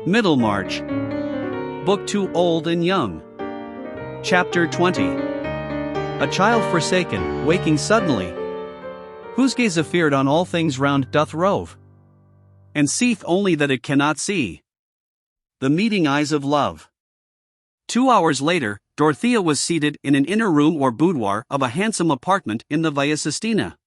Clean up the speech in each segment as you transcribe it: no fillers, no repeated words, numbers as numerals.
Middlemarch. Book 2 Old and Young. Chapter 20. A child forsaken, waking suddenly. Whose gaze afeard on all things round doth rove, and seeth only that it cannot see. The meeting eyes of love. 2 hours later, Dorothea was seated in an inner room or boudoir of a handsome apartment in the Via Sistina.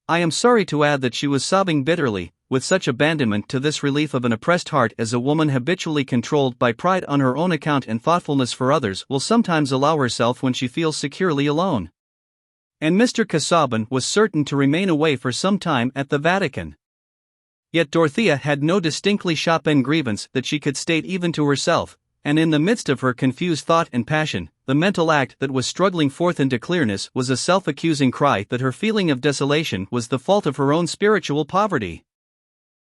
I am sorry to add that she was sobbing bitterly, with such abandonment to this relief of an oppressed heart as a woman habitually controlled by pride on her own account and thoughtfulness for others will sometimes allow herself when she feels securely alone. And Mr. Casaubon was certain to remain away for some time at the Vatican. Yet Dorothea had no distinctly Chopin grievance that she could state even to herself, and in the midst of her confused thought and passion, the mental act that was struggling forth into clearness was a self-accusing cry that her feeling of desolation was the fault of her own spiritual poverty.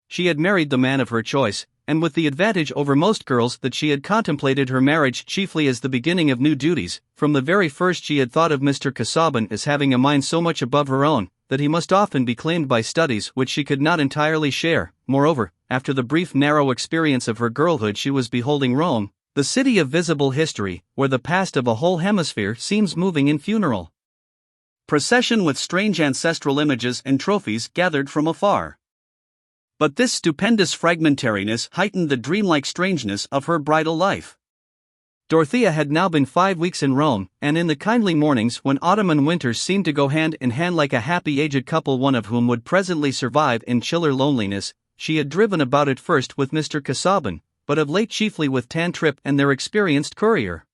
She had married the man of her choice, and with the advantage over most girls that she had contemplated her marriage chiefly as the beginning of new duties. From the very first she had thought of Mr. Casaubon as having a mind so much above her own, that he must often be claimed by studies which she could not entirely share. Moreover, after the brief narrow experience of her girlhood she was beholding Rome, the city of visible history, where the past of a whole hemisphere seems moving in funeral procession with strange ancestral images and trophies gathered from afar. But this stupendous fragmentariness heightened the dreamlike strangeness of her bridal life. Dorothea had now been 5 weeks in Rome, and in the kindly mornings when autumn and winter seemed to go hand in hand like a happy aged couple, one of whom would presently survive in chiller loneliness, she had driven about at first with Mr. Casaubon, but of late chiefly with Tantripp and their experienced courier.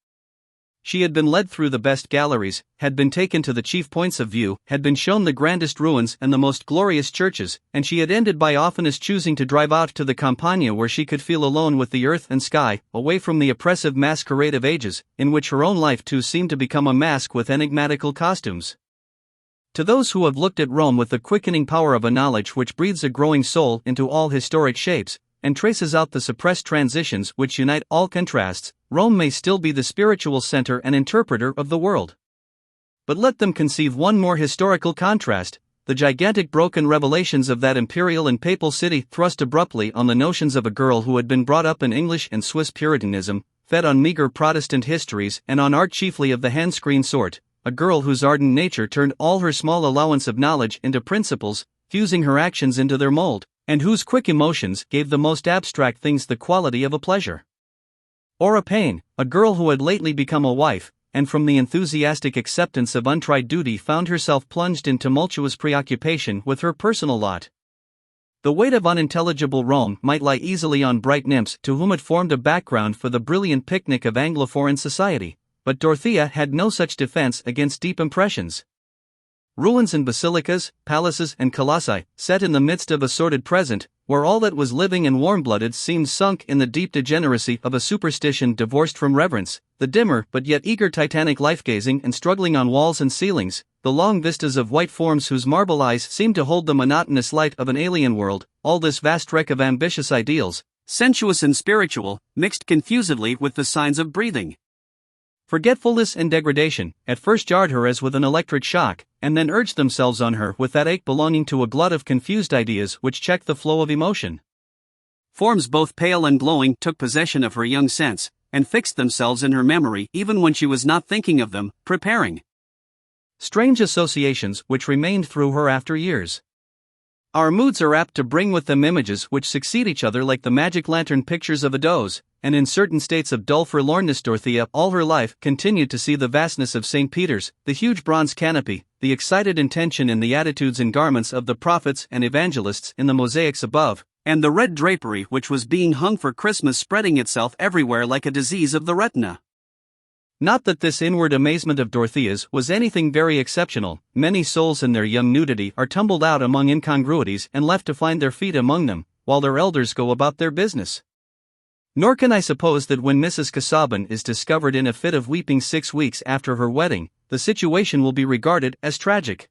She had been led through the best galleries, had been taken to the chief points of view, had been shown the grandest ruins and the most glorious churches, and she had ended by oftenest choosing to drive out to the Campagna where she could feel alone with the earth and sky, away from the oppressive masquerade of ages, in which her own life too seemed to become a mask with enigmatical costumes. To those who have looked at Rome with the quickening power of a knowledge which breathes a growing soul into all historic shapes, and traces out the suppressed transitions which unite all contrasts, Rome may still be the spiritual center and interpreter of the world. But let them conceive one more historical contrast: the gigantic broken revelations of that imperial and papal city thrust abruptly on the notions of a girl who had been brought up in English and Swiss Puritanism, fed on meager Protestant histories and on art chiefly of the hand-screen sort, a girl whose ardent nature turned all her small allowance of knowledge into principles, fusing her actions into their mold, and whose quick emotions gave the most abstract things the quality of a pleasure or a pain, a girl who had lately become a wife, and from the enthusiastic acceptance of untried duty found herself plunged in tumultuous preoccupation with her personal lot. The weight of unintelligible Rome might lie easily on bright nymphs to whom it formed a background for the brilliant picnic of Anglophone society, but Dorothea had no such defense against deep impressions. Ruins and basilicas, palaces and colossi, set in the midst of a sordid present, where all that was living and warm-blooded seemed sunk in the deep degeneracy of a superstition divorced from reverence, the dimmer but yet eager titanic life-gazing and struggling on walls and ceilings, the long vistas of white forms whose marble eyes seemed to hold the monotonous light of an alien world, all this vast wreck of ambitious ideals, sensuous and spiritual, mixed confusedly with the signs of breathing forgetfulness and degradation, at first jarred her as with an electric shock, and then urged themselves on her with that ache belonging to a glut of confused ideas which checked the flow of emotion. Forms both pale and glowing took possession of her young sense, and fixed themselves in her memory even when she was not thinking of them, preparing strange associations which remained through her after years. Our moods are apt to bring with them images which succeed each other like the magic lantern pictures of a doze, and in certain states of dull forlornness Dorothea all her life continued to see the vastness of St. Peter's, the huge bronze canopy, the excited intention in the attitudes and garments of the prophets and evangelists in the mosaics above, and the red drapery which was being hung for Christmas spreading itself everywhere like a disease of the retina. Not that this inward amazement of Dorothea's was anything very exceptional. Many souls in their young nudity are tumbled out among incongruities and left to find their feet among them, while their elders go about their business. Nor can I suppose that when Mrs. Casaubon is discovered in a fit of weeping 6 weeks after her wedding, the situation will be regarded as tragic.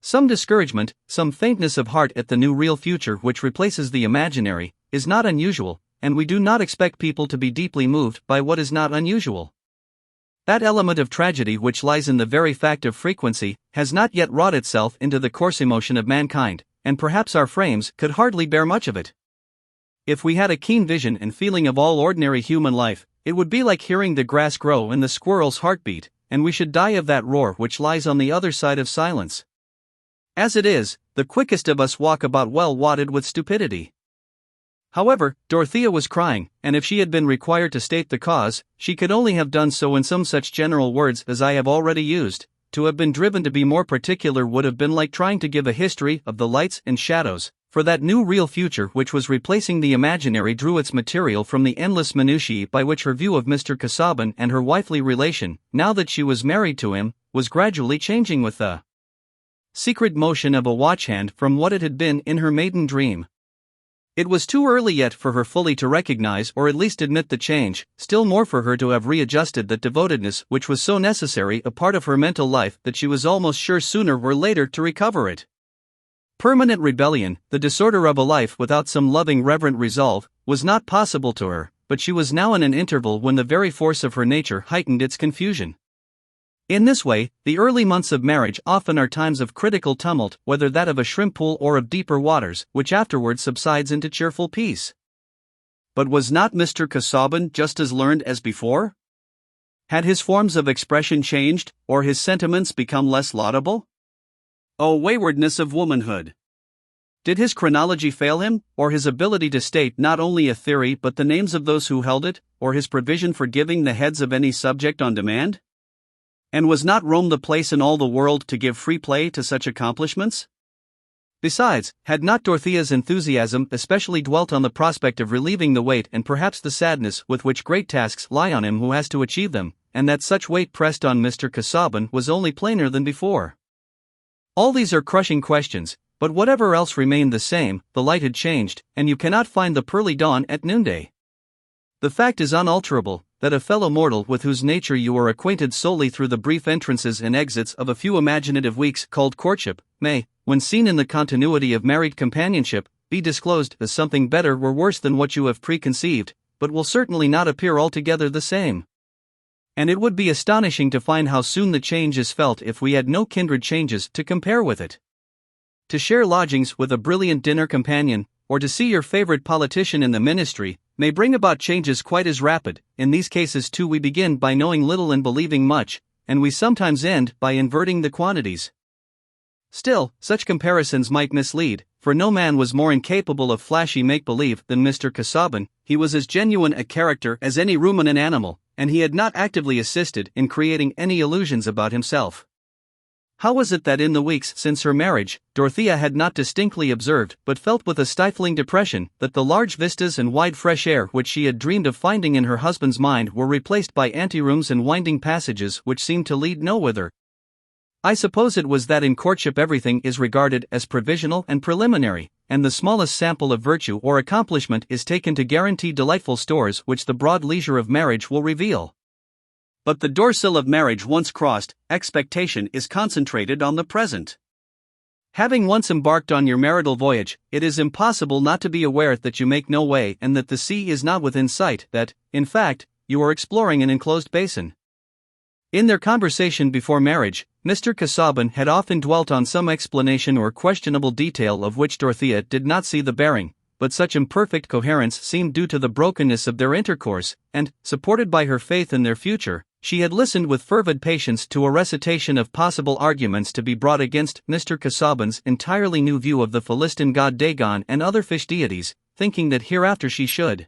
Some discouragement, some faintness of heart at the new real future which replaces the imaginary, is not unusual, and we do not expect people to be deeply moved by what is not unusual. That element of tragedy which lies in the very fact of frequency has not yet wrought itself into the coarse emotion of mankind, and perhaps our frames could hardly bear much of it. If we had a keen vision and feeling of all ordinary human life, it would be like hearing the grass grow and the squirrel's heartbeat, and we should die of that roar which lies on the other side of silence. As it is, the quickest of us walk about well wadded with stupidity. However, Dorothea was crying, and if she had been required to state the cause, she could only have done so in some such general words as I have already used. To have been driven to be more particular would have been like trying to give a history of the lights and shadows, for that new real future which was replacing the imaginary drew its material from the endless minutiae by which her view of Mr. Casaubon and her wifely relation, now that she was married to him, was gradually changing with the secret motion of a watch hand from what it had been in her maiden dream. It was too early yet for her fully to recognize or at least admit the change, still more for her to have readjusted that devotedness which was so necessary a part of her mental life that she was almost sure sooner or later to recover it. Permanent rebellion, the disorder of a life without some loving reverent resolve, was not possible to her, but she was now in an interval when the very force of her nature heightened its confusion. In this way, the early months of marriage often are times of critical tumult, whether that of a shrimp pool or of deeper waters, which afterward subsides into cheerful peace. But was not Mr. Casaubon just as learned as before? Had his forms of expression changed, or his sentiments become less laudable? O waywardness of womanhood! Did his chronology fail him, or his ability to state not only a theory but the names of those who held it, or his provision for giving the heads of any subject on demand? And was not Rome the place in all the world to give free play to such accomplishments? Besides, had not Dorothea's enthusiasm especially dwelt on the prospect of relieving the weight and perhaps the sadness with which great tasks lie on him who has to achieve them, and that such weight pressed on Mr. Casaubon was only plainer than before? All these are crushing questions, but whatever else remained the same, the light had changed, and you cannot find the pearly dawn at noonday. The fact is unalterable, that a fellow mortal with whose nature you are acquainted solely through the brief entrances and exits of a few imaginative weeks called courtship, may, when seen in the continuity of married companionship, be disclosed as something better or worse than what you have preconceived, but will certainly not appear altogether the same. And it would be astonishing to find how soon the change is felt if we had no kindred changes to compare with it. To share lodgings with a brilliant dinner companion, or to see your favorite politician in the ministry, may bring about changes quite as rapid. In these cases too we begin by knowing little and believing much, and we sometimes end by inverting the quantities. Still, such comparisons might mislead, for no man was more incapable of flashy make-believe than Mr. Casaubon. He was as genuine a character as any ruminant animal, and he had not actively assisted in creating any illusions about himself. How was it that in the weeks since her marriage, Dorothea had not distinctly observed but felt with a stifling depression that the large vistas and wide fresh air which she had dreamed of finding in her husband's mind were replaced by anterooms and winding passages which seemed to lead nowhither? I suppose it was that in courtship everything is regarded as provisional and preliminary, and the smallest sample of virtue or accomplishment is taken to guarantee delightful stores which the broad leisure of marriage will reveal. But the doorsill of marriage once crossed, expectation is concentrated on the present. Having once embarked on your marital voyage, it is impossible not to be aware that you make no way and that the sea is not within sight, that, in fact, you are exploring an enclosed basin. In their conversation before marriage, Mr. Casaubon had often dwelt on some explanation or questionable detail of which Dorothea did not see the bearing, but such imperfect coherence seemed due to the brokenness of their intercourse, and, supported by her faith in their future, she had listened with fervid patience to a recitation of possible arguments to be brought against Mr. Casaubon's entirely new view of the Philistine god Dagon and other fish deities, thinking that hereafter she should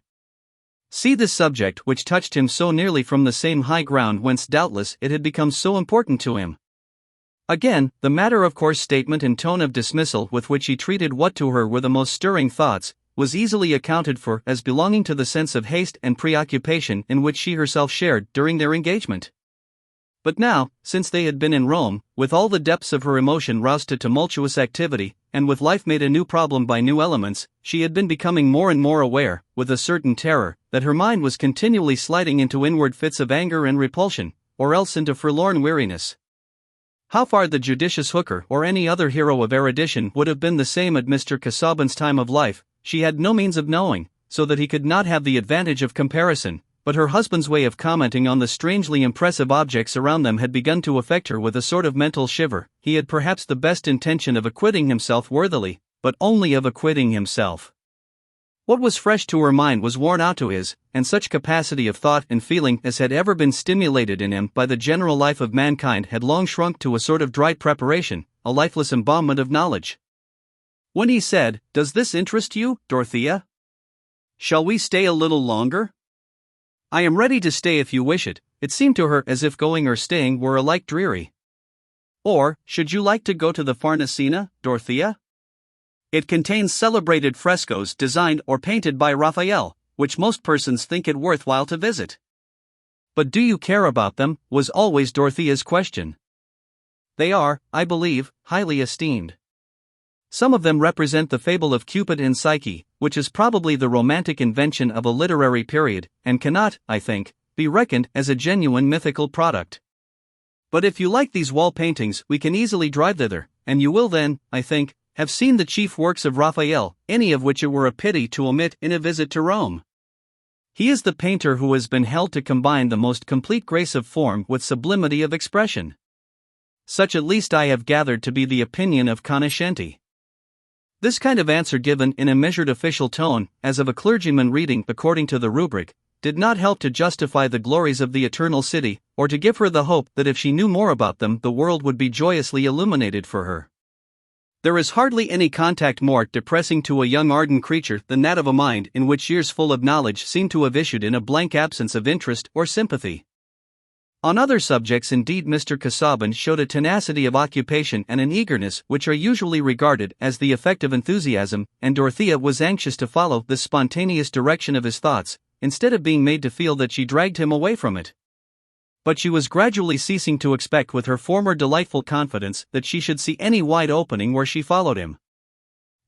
see this subject which touched him so nearly from the same high ground whence doubtless it had become so important to him. Again, the matter-of-course statement and tone of dismissal with which he treated what to her were the most stirring thoughts, was easily accounted for as belonging to the sense of haste and preoccupation in which she herself shared during their engagement. But now, since they had been in Rome, with all the depths of her emotion roused to tumultuous activity, and with life made a new problem by new elements, she had been becoming more and more aware, with a certain terror, that her mind was continually sliding into inward fits of anger and repulsion, or else into forlorn weariness. How far the judicious Hooker or any other hero of erudition would have been the same at Mr. Casaubon's time of life, she had no means of knowing, so that he could not have the advantage of comparison, but her husband's way of commenting on the strangely impressive objects around them had begun to affect her with a sort of mental shiver. He had perhaps the best intention of acquitting himself worthily, but only of acquitting himself. What was fresh to her mind was worn out to his, and such capacity of thought and feeling as had ever been stimulated in him by the general life of mankind had long shrunk to a sort of dried preparation, a lifeless embalmment of knowledge. When he said, "Does this interest you, Dorothea? Shall we stay a little longer?" "I am ready to stay if you wish it," it seemed to her as if going or staying were alike dreary. "Or, should you like to go to the Farnesina, Dorothea? It contains celebrated frescoes designed or painted by Raphael, which most persons think it worthwhile to visit." "But do you care about them?" was always Dorothea's question. "They are, I believe, highly esteemed. Some of them represent the fable of Cupid and Psyche, which is probably the romantic invention of a literary period, and cannot, I think, be reckoned as a genuine mythical product. But if you like these wall paintings, we can easily drive thither, and you will then, I think, have seen the chief works of Raphael, any of which it were a pity to omit in a visit to Rome. He is the painter who has been held to combine the most complete grace of form with sublimity of expression. Such at least I have gathered to be the opinion of cognoscenti." This kind of answer given in a measured official tone, as of a clergyman reading according to the rubric, did not help to justify the glories of the eternal city, or to give her the hope that if she knew more about them the world would be joyously illuminated for her. There is hardly any contact more depressing to a young ardent creature than that of a mind in which years full of knowledge seem to have issued in a blank absence of interest or sympathy. On other subjects indeed Mr. Casaubon showed a tenacity of occupation and an eagerness which are usually regarded as the effect of enthusiasm, and Dorothea was anxious to follow this spontaneous direction of his thoughts, instead of being made to feel that she dragged him away from it. But she was gradually ceasing to expect with her former delightful confidence that she should see any wide opening where she followed him.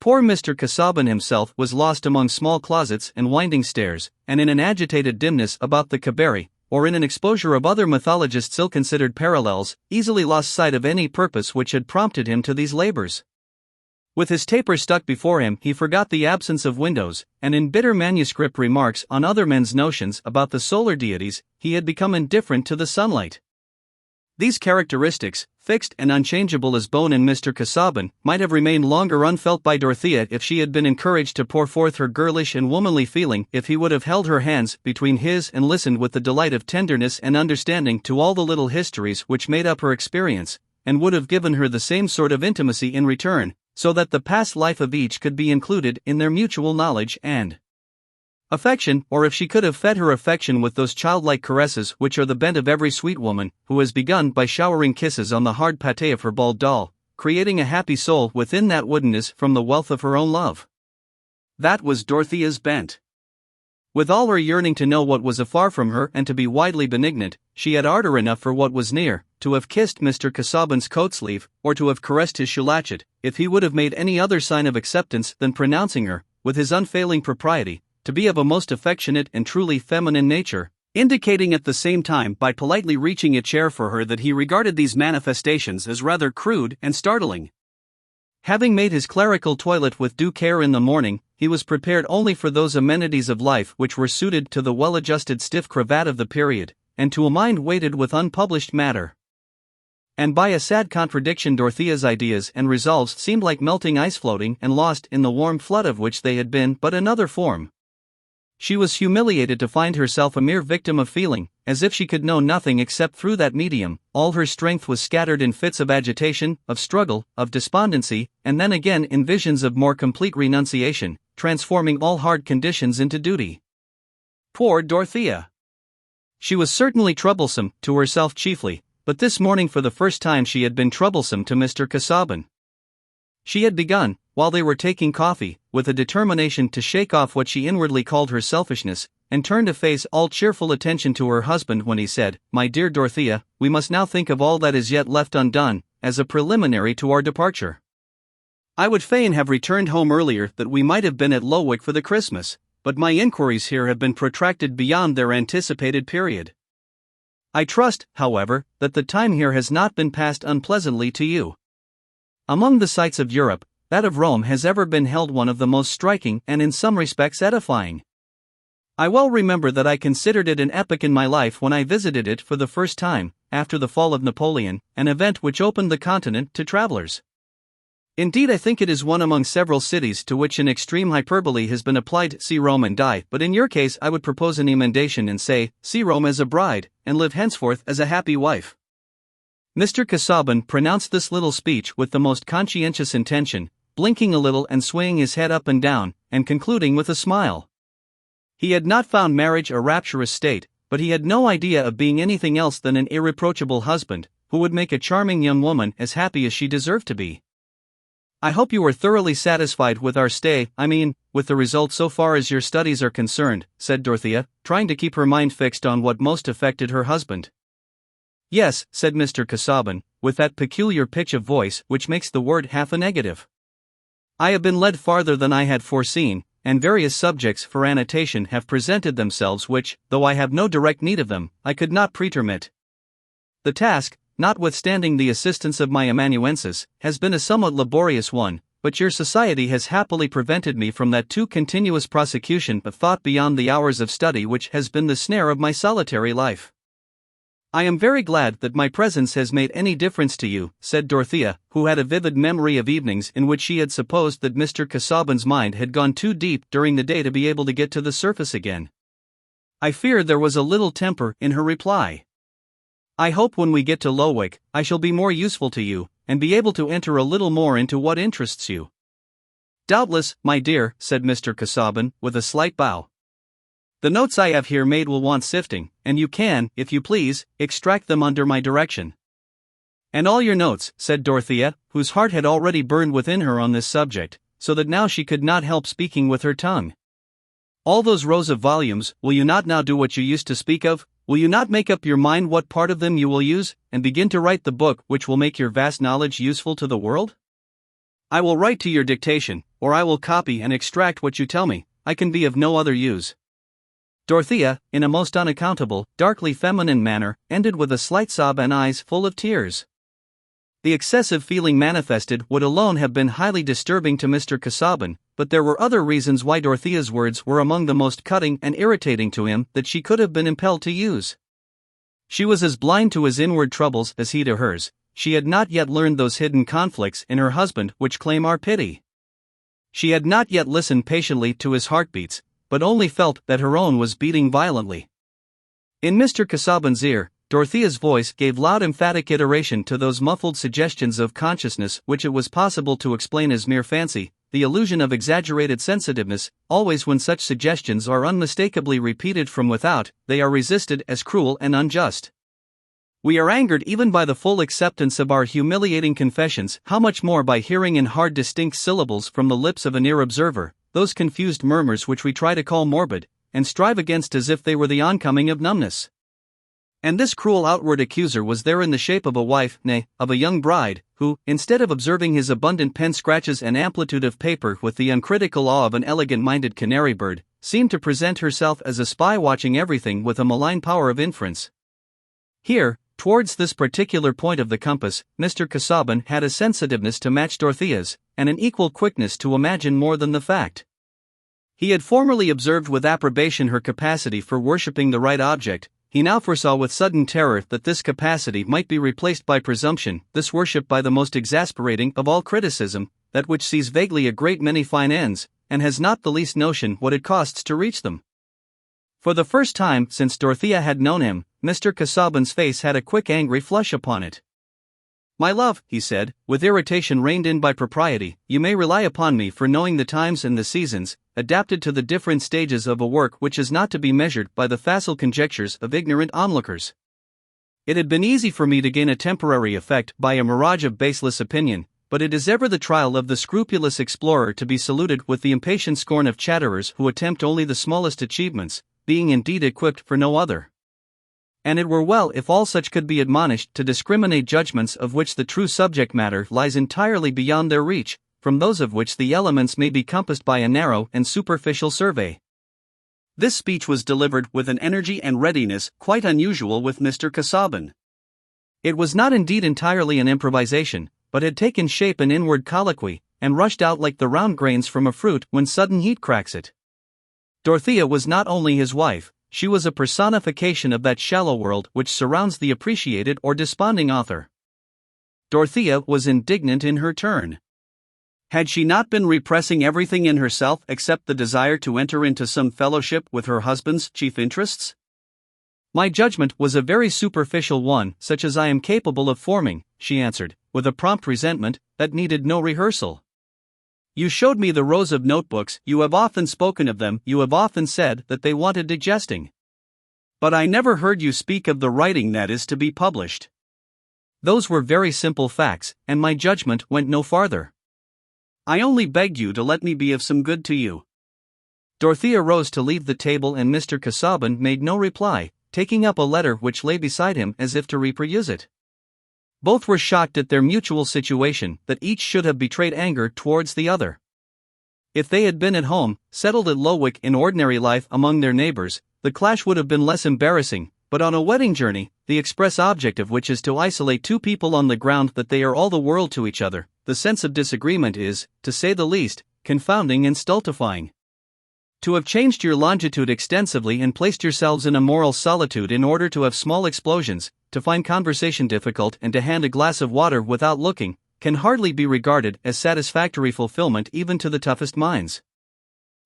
Poor Mr. Casaubon himself was lost among small closets and winding stairs, and in an agitated dimness about the cabaret, or in an exposure of other mythologists' ill-considered parallels, easily lost sight of any purpose which had prompted him to these labors. With his taper stuck before him he forgot the absence of windows, and in bitter manuscript remarks on other men's notions about the solar deities, he had become indifferent to the sunlight. These characteristics, fixed and unchangeable as bone in Mr. Casaubon, might have remained longer unfelt by Dorothea if she had been encouraged to pour forth her girlish and womanly feeling, if he would have held her hands between his and listened with the delight of tenderness and understanding to all the little histories which made up her experience, and would have given her the same sort of intimacy in return, so that the past life of each could be included in their mutual knowledge and affection, or if she could have fed her affection with those childlike caresses which are the bent of every sweet woman, who has begun by showering kisses on the hard pate of her bald doll, creating a happy soul within that woodenness from the wealth of her own love. That was Dorothea's bent. With all her yearning to know what was afar from her and to be widely benignant, she had ardor enough for what was near, to have kissed Mr. Casaubon's coat sleeve, or to have caressed his shoelatchet, if he would have made any other sign of acceptance than pronouncing her, with his unfailing propriety, to be of a most affectionate and truly feminine nature, indicating at the same time by politely reaching a chair for her that he regarded these manifestations as rather crude and startling. Having made his clerical toilet with due care in the morning, he was prepared only for those amenities of life which were suited to the well-adjusted stiff cravat of the period, and to a mind weighted with unpublished matter. And by a sad contradiction Dorothea's ideas and resolves seemed like melting ice floating and lost in the warm flood of which they had been but another form. She was humiliated to find herself a mere victim of feeling, as if she could know nothing except through that medium. All her strength was scattered in fits of agitation, of struggle, of despondency, and then again in visions of more complete renunciation, transforming all hard conditions into duty. Poor Dorothea! She was certainly troublesome, to herself chiefly, but this morning for the first time she had been troublesome to Mr. Casaubon. She had begun, while they were taking coffee, with a determination to shake off what she inwardly called her selfishness, and turn to face all cheerful attention to her husband when he said, "My dear Dorothea, we must now think of all that is yet left undone, as a preliminary to our departure. I would fain have returned home earlier that we might have been at Lowick for the Christmas, but my inquiries here have been protracted beyond their anticipated period. I trust, however, that the time here has not been passed unpleasantly to you. Among the sights of Europe, that of Rome has ever been held one of the most striking and in some respects edifying. I well remember that I considered it an epoch in my life when I visited it for the first time, after the fall of Napoleon, an event which opened the continent to travelers. Indeed, I think it is one among several cities to which an extreme hyperbole has been applied. See Rome and die, but in your case I would propose an emendation and say, see Rome as a bride, and live henceforth as a happy wife. Mr. Casaubon pronounced this little speech with the most conscientious intention, blinking a little and swaying his head up and down, and concluding with a smile. He had not found marriage a rapturous state, but he had no idea of being anything else than an irreproachable husband, who would make a charming young woman as happy as she deserved to be. I hope you are thoroughly satisfied with our stay, with the result so far as your studies are concerned, said Dorothea, trying to keep her mind fixed on what most affected her husband. Yes, said Mr. Casaubon, with that peculiar pitch of voice which makes the word half a negative. I have been led farther than I had foreseen, and various subjects for annotation have presented themselves which, though I have no direct need of them, I could not pretermit. The task, notwithstanding the assistance of my amanuensis, has been a somewhat laborious one, but your society has happily prevented me from that too continuous prosecution of thought beyond the hours of study which has been the snare of my solitary life. I am very glad that my presence has made any difference to you, said Dorothea, who had a vivid memory of evenings in which she had supposed that Mr. Casaubon's mind had gone too deep during the day to be able to get to the surface again. I fear there was a little temper in her reply. I hope when we get to Lowick, I shall be more useful to you, and be able to enter a little more into what interests you. Doubtless, my dear, said Mr. Casaubon, with a slight bow. The notes I have here made will want sifting, and you can, if you please, extract them under my direction. And all your notes, said Dorothea, whose heart had already burned within her on this subject, so that now she could not help speaking with her tongue. All those rows of volumes, will you not now do what you used to speak of? Will you not make up your mind what part of them you will use, and begin to write the book which will make your vast knowledge useful to the world? I will write to your dictation, or I will copy and extract what you tell me. I can be of no other use. Dorothea, in a most unaccountable, darkly feminine manner, ended with a slight sob and eyes full of tears. The excessive feeling manifested would alone have been highly disturbing to Mr. Casaubon, but there were other reasons why Dorothea's words were among the most cutting and irritating to him that she could have been impelled to use. She was as blind to his inward troubles as he to hers. She had not yet learned those hidden conflicts in her husband which claim our pity. She had not yet listened patiently to his heartbeats, but only felt that her own was beating violently. In Mr. Casaubon's ear, Dorothea's voice gave loud emphatic iteration to those muffled suggestions of consciousness which it was possible to explain as mere fancy, the illusion of exaggerated sensitiveness. Always when such suggestions are unmistakably repeated from without, they are resisted as cruel and unjust. We are angered even by the full acceptance of our humiliating confessions, how much more by hearing in hard distinct syllables from the lips of a near observer, those confused murmurs which we try to call morbid, and strive against as if they were the oncoming of numbness. And this cruel outward accuser was there in the shape of a wife, nay, of a young bride, who, instead of observing his abundant pen scratches and amplitude of paper with the uncritical awe of an elegant-minded canary bird, seemed to present herself as a spy watching everything with a malign power of inference. Here, towards this particular point of the compass, Mr. Casaubon had a sensitiveness to match Dorothea's, and an equal quickness to imagine more than the fact. He had formerly observed with approbation her capacity for worshipping the right object. He now foresaw with sudden terror that this capacity might be replaced by presumption, this worship by the most exasperating of all criticism, that which sees vaguely a great many fine ends, and has not the least notion what it costs to reach them. For the first time since Dorothea had known him, Mr. Casaubon's face had a quick angry flush upon it. My love, he said, with irritation reined in by propriety, you may rely upon me for knowing the times and the seasons, adapted to the different stages of a work which is not to be measured by the facile conjectures of ignorant onlookers. It had been easy for me to gain a temporary effect by a mirage of baseless opinion, but it is ever the trial of the scrupulous explorer to be saluted with the impatient scorn of chatterers who attempt only the smallest achievements, being indeed equipped for no other. And it were well if all such could be admonished to discriminate judgments of which the true subject matter lies entirely beyond their reach, from those of which the elements may be compassed by a narrow and superficial survey. This speech was delivered with an energy and readiness quite unusual with Mr. Casaubon. It was not indeed entirely an improvisation, but had taken shape an inward colloquy, and rushed out like the round grains from a fruit when sudden heat cracks it. Dorothea was not only his wife, she was a personification of that shallow world which surrounds the appreciated or desponding author. Dorothea was indignant in her turn. Had she not been repressing everything in herself except the desire to enter into some fellowship with her husband's chief interests? My judgment was a very superficial one, such as I am capable of forming, she answered, with a prompt resentment that needed no rehearsal. You showed me the rows of notebooks, you have often spoken of them, you have often said that they wanted digesting. But I never heard you speak of the writing that is to be published. Those were very simple facts, and my judgment went no farther. I only begged you to let me be of some good to you. Dorothea rose to leave the table and Mr. Casaubon made no reply, taking up a letter which lay beside him as if to reperuse it. Both were shocked at their mutual situation, that each should have betrayed anger towards the other. If they had been at home, settled at Lowick in ordinary life among their neighbors, the clash would have been less embarrassing, but on a wedding journey, the express object of which is to isolate two people on the ground that they are all the world to each other, the sense of disagreement is, to say the least, confounding and stultifying. To have changed your longitude extensively and placed yourselves in a moral solitude in order to have small explosions, to find conversation difficult and to hand a glass of water without looking, can hardly be regarded as satisfactory fulfillment even to the toughest minds.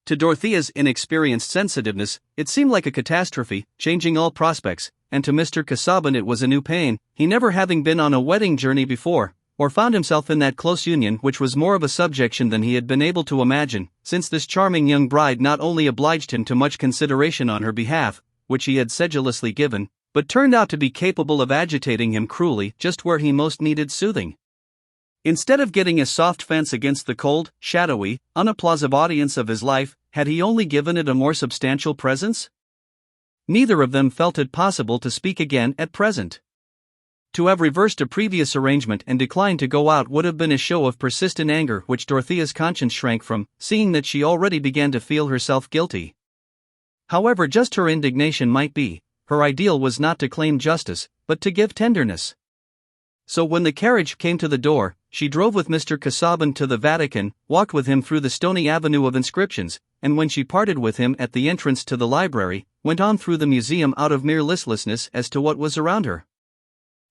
To Dorothea's inexperienced sensitiveness, it seemed like a catastrophe, changing all prospects, and to Mr. Casaubon it was a new pain, he never having been on a wedding journey before, or found himself in that close union which was more of a subjection than he had been able to imagine, since this charming young bride not only obliged him to much consideration on her behalf, which he had sedulously given, but turned out to be capable of agitating him cruelly just where he most needed soothing. Instead of getting a soft fence against the cold, shadowy, unapplausive audience of his life, had he only given it a more substantial presence? Neither of them felt it possible to speak again at present. To have reversed a previous arrangement and declined to go out would have been a show of persistent anger which Dorothea's conscience shrank from, seeing that she already began to feel herself guilty. However just her indignation might be, her ideal was not to claim justice, but to give tenderness. So when the carriage came to the door, she drove with Mr. Casaubon to the Vatican, walked with him through the stony avenue of inscriptions, and when she parted with him at the entrance to the library, went on through the museum out of mere listlessness as to what was around her.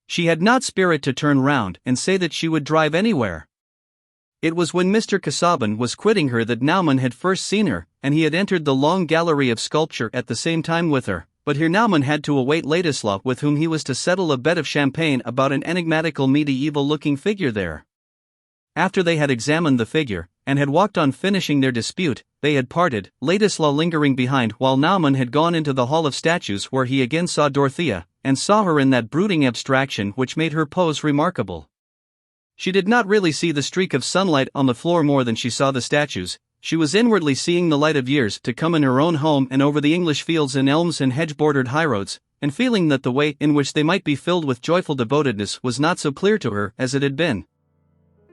She had not spirit to turn round and say that she would drive anywhere. It was when Mr. Casaubon was quitting her that Naumann had first seen her, and he had entered the long gallery of sculpture at the same time with her, but here Naumann had to await Ladislaw with whom he was to settle a bet of champagne about an enigmatical medieval-looking figure there. After they had examined the figure, and had walked on finishing their dispute, they had parted, Ladislaw lingering behind while Naumann had gone into the Hall of Statues where he again saw Dorothea, and saw her in that brooding abstraction which made her pose remarkable. She did not really see the streak of sunlight on the floor more than she saw the statues. She was inwardly seeing the light of years to come in her own home and over the English fields and elms and hedge-bordered highroads, and feeling that the way in which they might be filled with joyful devotedness was not so clear to her as it had been.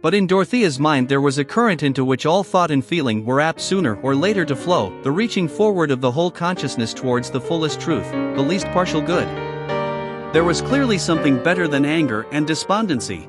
But in Dorothea's mind there was a current into which all thought and feeling were apt sooner or later to flow, the reaching forward of the whole consciousness towards the fullest truth, the least partial good. There was clearly something better than anger and despondency.